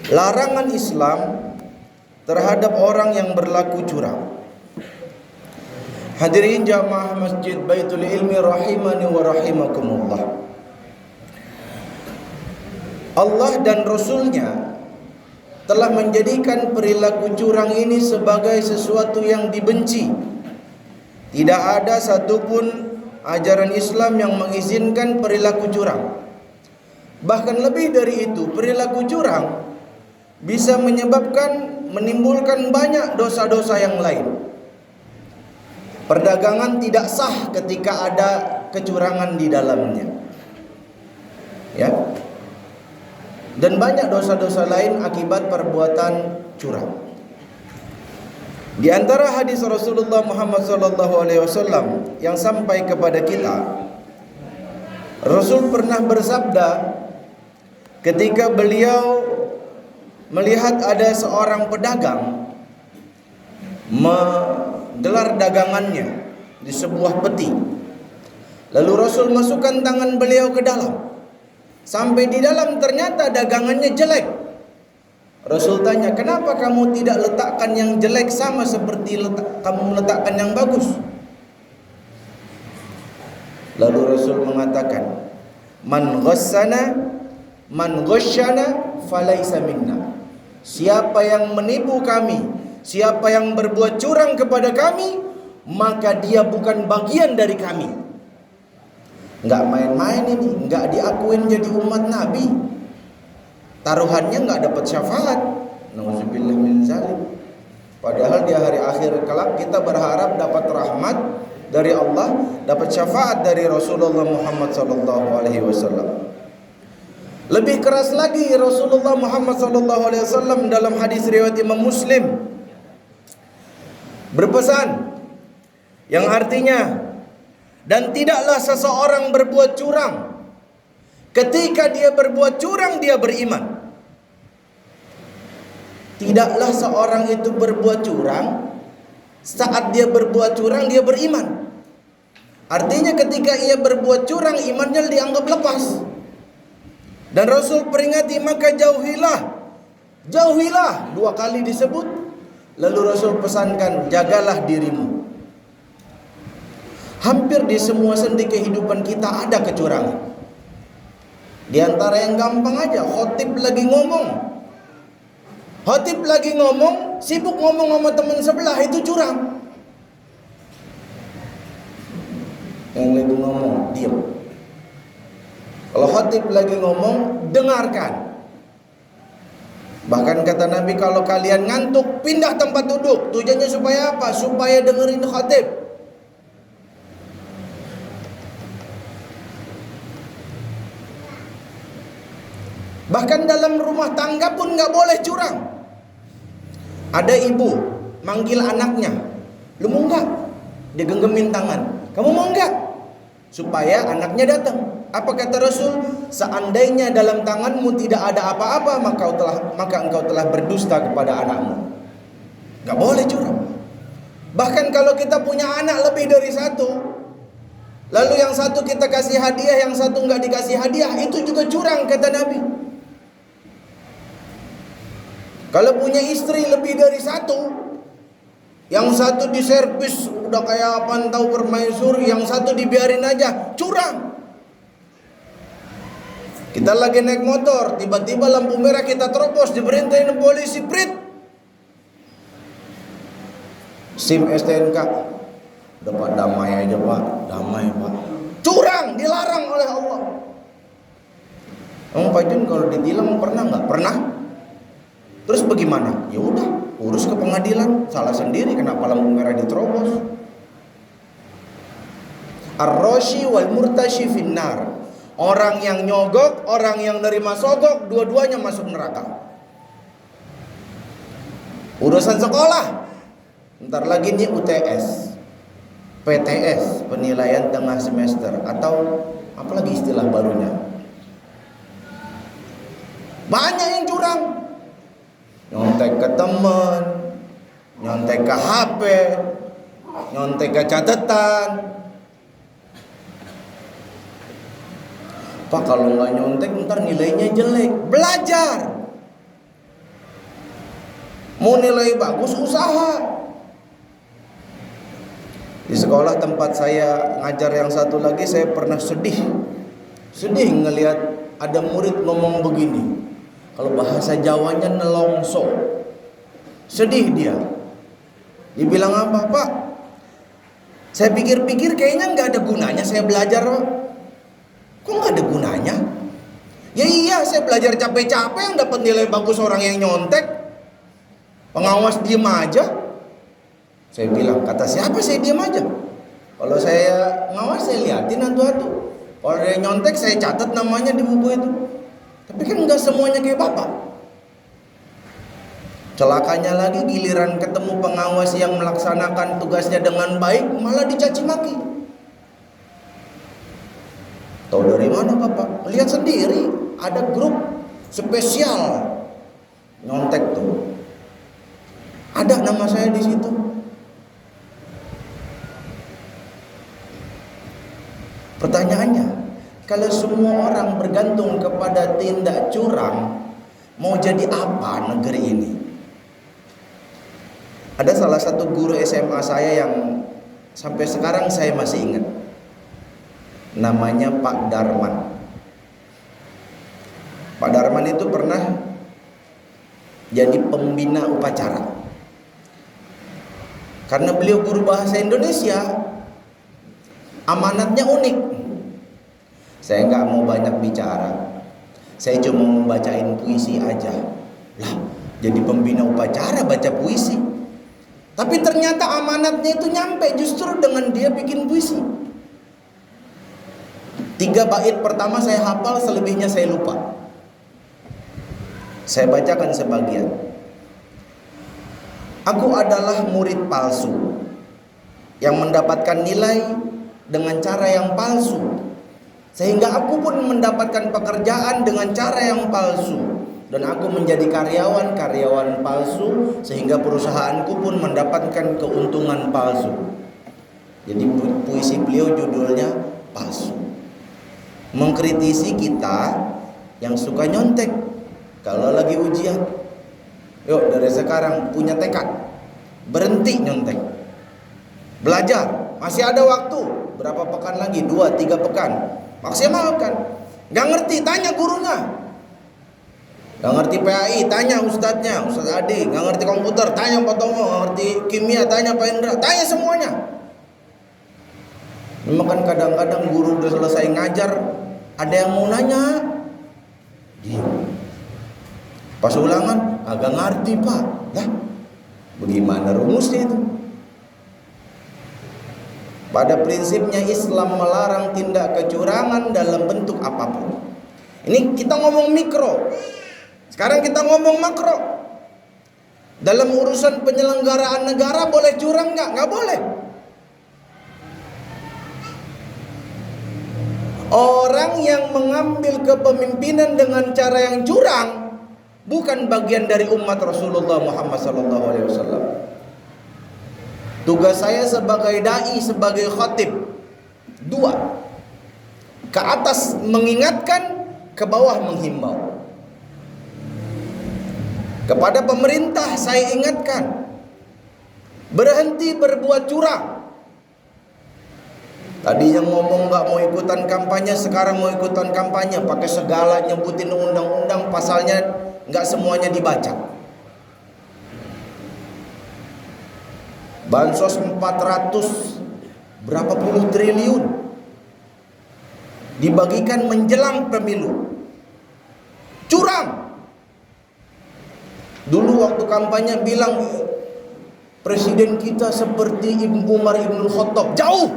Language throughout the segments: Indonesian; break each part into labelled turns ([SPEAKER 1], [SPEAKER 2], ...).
[SPEAKER 1] Larangan Islam terhadap orang yang berlaku curang. Hadirin jamaah Masjid Baitul Ilmi rahimani wa rahimakumullah. Allah dan Rasulnya telah menjadikan perilaku curang ini sebagai sesuatu yang dibenci. Tidak ada satupun ajaran Islam yang mengizinkan perilaku curang. Bahkan lebih dari itu, perilaku curang bisa menimbulkan banyak dosa-dosa yang lain. Perdagangan tidak sah ketika ada kecurangan di dalamnya. Ya. Dan banyak dosa-dosa lain akibat perbuatan curang. Di antara hadis Rasulullah Muhammad SAW yang sampai kepada kita, Rasul pernah bersabda ketika beliau melihat ada seorang pedagang menggelar dagangannya di sebuah peti. Lalu Rasul masukkan tangan beliau ke dalam. Sampai di dalam ternyata dagangannya jelek. Rasul tanya, kenapa kamu tidak letakkan yang jelek sama seperti kamu meletakkan yang bagus? Lalu Rasul mengatakan, Man ghasyana falaysa minna. Siapa yang menipu kami, siapa yang berbuat curang kepada kami, maka dia bukan bagian dari kami. Enggak main-main ini, enggak diakuin jadi umat Nabi. Taruhannya enggak dapat syafaat. Nauzubillah min zalim. Padahal di hari akhir kelak kita berharap dapat rahmat dari Allah, dapat syafaat dari Rasulullah Muhammad SAW. Lebih keras lagi Rasulullah Muhammad SAW dalam hadis riwayat Imam Muslim berpesan yang artinya, dan tidaklah seseorang berbuat curang ketika dia berbuat curang dia beriman. Tidaklah seorang itu berbuat curang saat dia berbuat curang dia beriman. Artinya ketika ia berbuat curang imannya dianggap lepas. Dan Rasul peringati, maka jauhilah 2 kali disebut. Lalu Rasul pesankan, jagalah dirimu. Hampir di semua sendi kehidupan kita ada kecurangan. Di antara yang gampang aja, khotib lagi ngomong, sibuk ngomong sama teman sebelah, itu curang. Yang lagi ngomong, diam. Kalau khotib lagi ngomong, dengarkan. Bahkan kata Nabi, kalau kalian ngantuk, pindah tempat duduk. Tujuannya supaya apa? Supaya dengerin khotib. Bahkan dalam rumah tangga pun gak boleh curang. Ada ibu manggil anaknya, lu mau gak? Dia genggamin tangan, kamu mau gak? Supaya anaknya datang. Apa kata Rasul? Seandainya dalam tanganmu tidak ada apa-apa, maka engkau telah berdusta kepada anakmu. Gak boleh curang. Bahkan kalau kita punya anak lebih dari satu, lalu yang satu kita kasih hadiah, yang satu gak dikasih hadiah, itu juga curang kata Nabi. Kalau punya istri lebih dari satu, yang satu diservis udah kayak pantau permaisuri, yang satu dibiarin aja, curang. Kita lagi naik motor, tiba-tiba lampu merah kita terobos, diberintain polisi, prit. SIM STNK, udah Pak, damai aja Pak, damai Pak. Curang, dilarang oleh Allah. Pak Jun kalau ditilang pernah nggak? Pernah. Terus bagaimana? Ya udah, urus ke pengadilan. Salah sendiri, kenapa lampu merah diterobos? Ar-rashi wal murtashi finnar. Orang yang nyogok, orang yang nerima sogok, dua-duanya masuk neraka. Urusan sekolah, ntar lagi nih UTS, PTS, penilaian tengah semester, atau apalagi istilah barunya. Banyak yang curang. Nyontek ke teman, nyontek ke HP, nyontek ke catatan. Pak, kalau nggak nyontek ntar nilainya jelek. Belajar. Mau nilai bagus, usaha. Di sekolah tempat saya ngajar yang satu lagi, saya pernah sedih ngelihat ada murid ngomong begini. Kalau bahasa Jawanya nelongso. Sedih dia. Dibilang apa, Pak? Saya pikir-pikir kayaknya nggak ada gunanya saya belajar, Pak. Kok nggak ada gunanya? Ya iya, saya belajar capek-capek, yang dapat nilai bagus orang yang nyontek. Pengawas diem aja. Saya bilang, kata siapa saya diem aja? Kalau saya ngawas, saya liatin atu-atu. Kalau dia nyontek, saya catat namanya di buku itu. Tapi kan nggak semuanya kayak Bapak. Celakanya lagi, giliran ketemu pengawas yang melaksanakan tugasnya dengan baik, malah dicaci maki. Tahu dari mana Bapak? Lihat sendiri, ada grup spesial nyontek tuh. Ada nama saya di situ. Pertanyaannya, kalau semua orang bergantung kepada tindak curang, mau jadi apa negeri ini? Ada salah satu guru SMA saya yang sampai sekarang saya masih ingat. Namanya Pak Darman. Pak Darman itu pernah jadi pembina upacara. Karena beliau guru bahasa Indonesia, amanatnya unik. Saya nggak mau banyak bicara. Saya cuma mau bacain puisi aja. Lah, jadi pembina upacara baca puisi. Tapi ternyata amanatnya itu nyampe justru dengan dia bikin puisi. 3 bait pertama saya hafal, selebihnya saya lupa. Saya bacakan sebagian. Aku adalah murid palsu yang mendapatkan nilai dengan cara yang palsu, sehingga aku pun mendapatkan pekerjaan dengan cara yang palsu, dan aku menjadi karyawan palsu, sehingga perusahaanku pun mendapatkan keuntungan palsu. Jadi puisi beliau judulnya Palsu. Mengkritisi kita yang suka nyontek kalau lagi ujian. Yuk dari sekarang punya tekad, berhenti nyontek, belajar. Masih ada waktu, berapa pekan lagi? 2-3 pekan, maksimalkan. Gak ngerti, tanya gurunya. Gak ngerti PAI, tanya ustadznya, Ustadz Adi. Gak ngerti komputer, tanya Pak Tomo. Gak ngerti kimia, tanya Pak Indra. Tanya semuanya. Memang kan kadang-kadang guru udah selesai ngajar, ada yang mau nanya, diam. Pas ulangan, agak ngerti Pak. Lah, bagaimana rumusnya itu? Pada prinsipnya Islam melarang tindak kecurangan dalam bentuk apapun. Ini kita ngomong mikro. Sekarang kita ngomong makro. Dalam urusan penyelenggaraan negara boleh curang nggak? Nggak boleh. Orang yang mengambil kepemimpinan dengan cara yang curang bukan bagian dari umat Rasulullah Muhammad SAW. Tugas saya sebagai dai, sebagai khatib, 2. Ke atas mengingatkan, ke bawah menghimbau. Kepada pemerintah saya ingatkan, berhenti berbuat curang. Tadi yang ngomong gak mau ikutan kampanye, sekarang mau ikutan kampanye, pakai segala nyebutin undang-undang, pasalnya gak semuanya dibaca. Bansos 400 berapa puluh triliun dibagikan menjelang pemilu. Curang. Dulu waktu kampanye bilang presiden kita seperti Umar Ibnul Khattab. Jauh.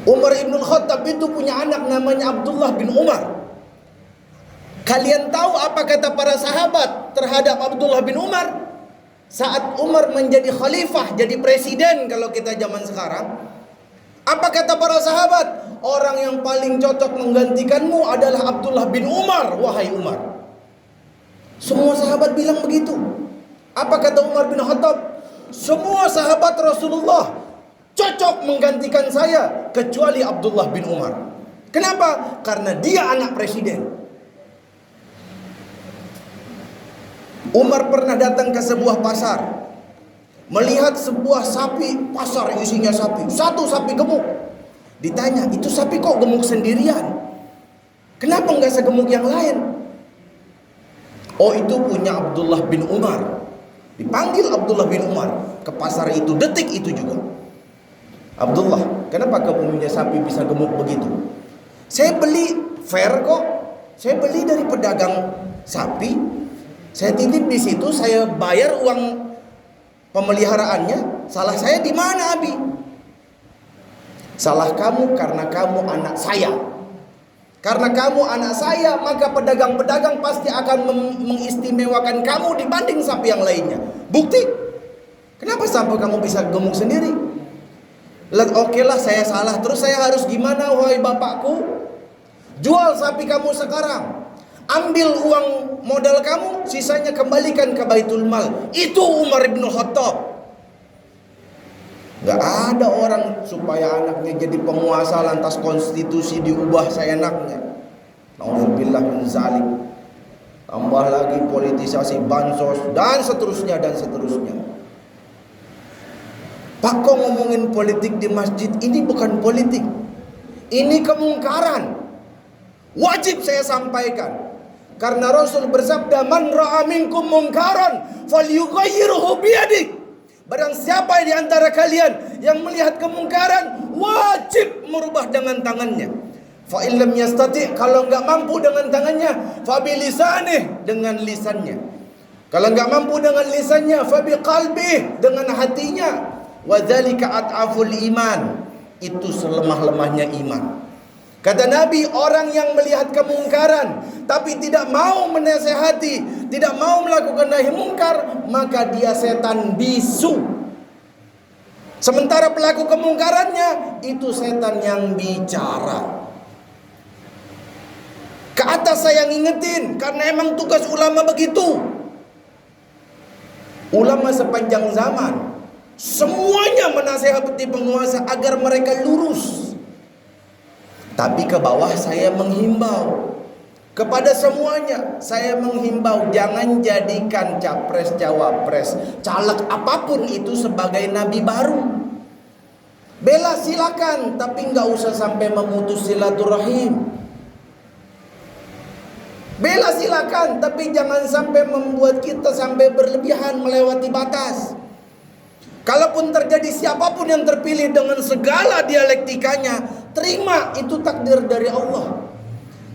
[SPEAKER 1] Umar Ibnul Khattab itu punya anak namanya Abdullah bin Umar. Kalian tahu apa kata para sahabat terhadap Abdullah bin Umar? Saat Umar menjadi khalifah, jadi presiden kalau kita zaman sekarang, apa kata para sahabat? Orang yang paling cocok menggantikanmu adalah Abdullah bin Umar, wahai Umar. Semua sahabat bilang begitu. Apa kata Umar bin Khattab? Semua sahabat Rasulullah cocok menggantikan saya kecuali Abdullah bin Umar. Kenapa? Karena dia anak presiden. Umar pernah datang ke sebuah pasar, melihat sebuah sapi, pasar isinya sapi, satu sapi gemuk. Ditanya, itu sapi kok gemuk sendirian? Kenapa nggak segemuk yang lain? Oh, itu punya Abdullah bin Umar. Dipanggil Abdullah bin Umar ke pasar itu, detik itu juga. Abdullah, kenapa kau punya sapi bisa gemuk begitu? Saya beli fair kok. Saya beli dari pedagang sapi. Saya titip di situ, saya bayar uang pemeliharaannya. Salah saya di mana, Abi? Salah kamu karena kamu anak saya. Karena kamu anak saya, maka pedagang-pedagang pasti akan mengistimewakan kamu dibanding sapi yang lainnya. Bukti, kenapa sampai kamu bisa gemuk sendiri? Oke lah, saya salah. Terus saya harus gimana, wahai bapakku? Jual sapi kamu sekarang, ambil uang modal kamu, sisanya kembalikan ke Baitul Mal. Itu Umar bin Khattab. Gak ada orang supaya anaknya jadi penguasa lantas konstitusi diubah seenaknya. Nauzubillah min zalik. Tambah lagi politisasi bansos dan seterusnya dan seterusnya. Pak, kok ngomongin politik di masjid? Ini bukan politik, ini kemungkaran. Wajib saya sampaikan, karena Rasul bersabda, man ra'a minkum mungkaran falyughayyirhu biyadik. Barang siapa di antara kalian yang melihat kemungkaran, wajib merubah dengan tangannya. Fa illam yastati', kalau enggak mampu dengan tangannya, fa bilisanih, dengan lisannya. Kalau enggak mampu dengan lisannya, fa biqalbih, dengan hatinya. Wa dzalika at'aful iman, itu selemah-lemahnya iman. Kata Nabi, orang yang melihat kemungkaran tapi tidak mau menasehati, tidak mau melakukan nahi mungkar, maka dia setan bisu. Sementara pelaku kemungkarannya itu setan yang bicara. Ke atas saya ngingetin, karena emang tugas ulama begitu. Ulama sepanjang zaman semuanya menasehati penguasa agar mereka lurus. Tapi ke bawah saya menghimbau kepada semuanya, saya menghimbau jangan jadikan capres, cawapres, caleg apapun itu sebagai nabi baru. Bela silakan, tapi nggak usah sampai memutus silaturahim. Bela silakan, tapi jangan sampai membuat kita sampai berlebihan melewati batas. Kalaupun terjadi siapapun yang terpilih dengan segala dialektikanya, terima, itu takdir dari Allah.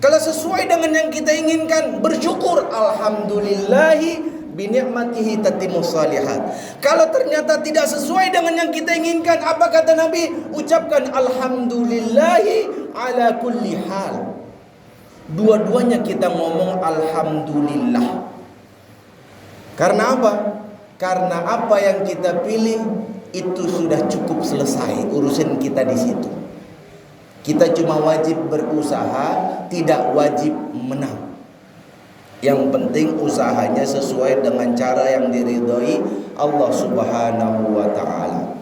[SPEAKER 1] Kalau sesuai dengan yang kita inginkan, bersyukur, alhamdulillahi bini'matihi tatimmus shalihat. Kalau ternyata tidak sesuai dengan yang kita inginkan, apa kata Nabi? Ucapkan alhamdulillahi ala kulli hal. Dua-duanya kita ngomong alhamdulillah. Karena apa? Karena apa yang kita pilih itu sudah cukup selesai urusan kita di situ. Kita cuma wajib berusaha, tidak wajib menang. Yang penting usahanya sesuai dengan cara yang diridhoi Allah Subhanahu wa taala.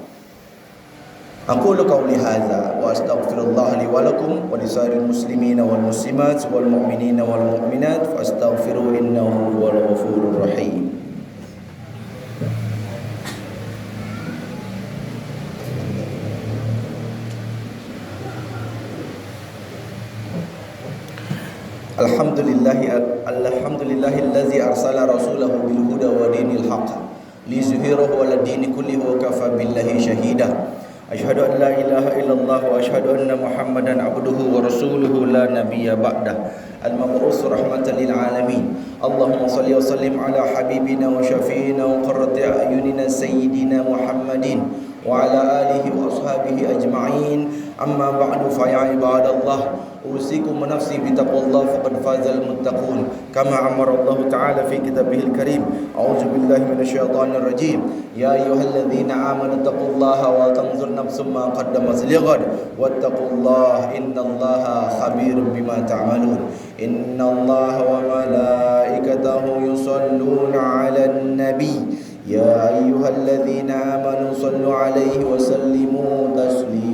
[SPEAKER 1] Aqulu qawli hadza wa astaghfirullah li wa lakum wa lisairil muslimina wal muslimat wal mu'minina wal mu'minat fastaghfiruhu innahu huwal ghafurur rahim. Alhamdulillahillazi arsala rasulahu bil huda wa dinil haqq liyuzhirahu 'ala dini kullihi wa kafa billahi shahida. Asyhadu an la ilaha illallah wa asyhadu anna Muhammadan abduhu wa rasuluhu la nabiyya ba'dah. Al-mab'us rahmatan lil alamin. Allahumma shalli wa sallim ala habibina wa syafiina wa qurrati a'yunina sayyidina Muhammadin wa ala alihi wa ashabihi ajma'in. Amma ba'du, fa ya ibadallah, usikum nafsi bi taqwallah faqad fazal muttaqun kama amara Allah ta'ala fi kitabihil karim. A'udzu billahi minasyaitonir rajim. Ya ayyuhalladzina amanu taqullaha wa tanzur nafsum ma qaddamat lighad wattaqullaha innallaha khabirum bima ta'malun. Innallaha wa malaikatahu yusalluna 'alan nabi. Ya ayyuhalladzina amanu sallu 'alaihi wa sallimu taslima.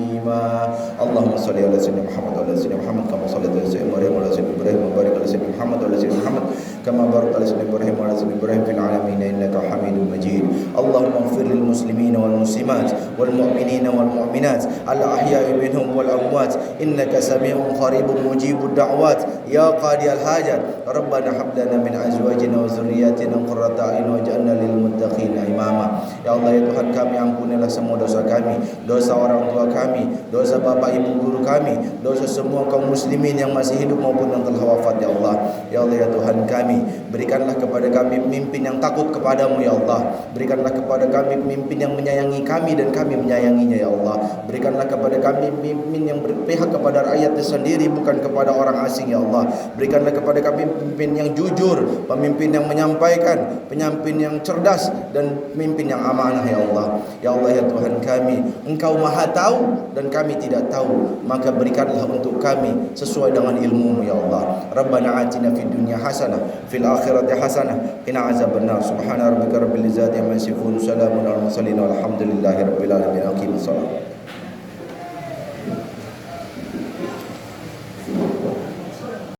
[SPEAKER 1] Allahumma salli ala sayyidina Muhammad wa ala sayyidina Muhammad kama shallaita ala sayyidina Maryam wa ala sayyidina Ibrahim wa barik ala sayyidina Muhammad wa ala sayyidina Muhammad كما باركت على سيدنا إبراهيم وعلى سيدنا إبراهيم في العالمين إنك حميد مجيد. اللهم اغفر للمسلمين والمسلمات والمؤمنين والمؤمنات الأحياء منهم والأموات إنك سميع قريب مجيب الدعوات يا قاضي الحاجات. ربنا هب لنا من أزواجنا وذرياتنا قرة أعين واجعلنا للمتقين إماما. Ya Allah, ya Tuhan kami, ampunilah semua dosa kami, dosa orang tua kami, dosa bapak ibu guru kami, dosa semua kaum muslimin yang masih hidup maupun yang telah wafat ya Allah. Ya Allah, ya Tuhan kami, berikanlah kepada kami pemimpin yang takut kepadamu ya Allah. Berikanlah kepada kami pemimpin yang menyayangi kami dan kami menyayanginya ya Allah. Berikanlah kepada kami pemimpin yang berpihak kepada rakyatnya sendiri bukan kepada orang asing ya Allah. Berikanlah kepada kami pemimpin yang jujur, pemimpin yang menyampaikan, pemimpin yang cerdas dan pemimpin yang amanah ya Allah. Ya Allah, ya Tuhan kami, Engkau Maha tahu dan kami tidak tahu, maka berikanlah untuk kami sesuai dengan ilmu-Mu ya Allah. Rabbana atina fid dunya hasanah fil akhirati hasanah qina azabannar. Subhana rabbika rabbil izzati amma yasifun, salamun alal mursalin walhamdulillahi rabbil alamin. Aqimus salat.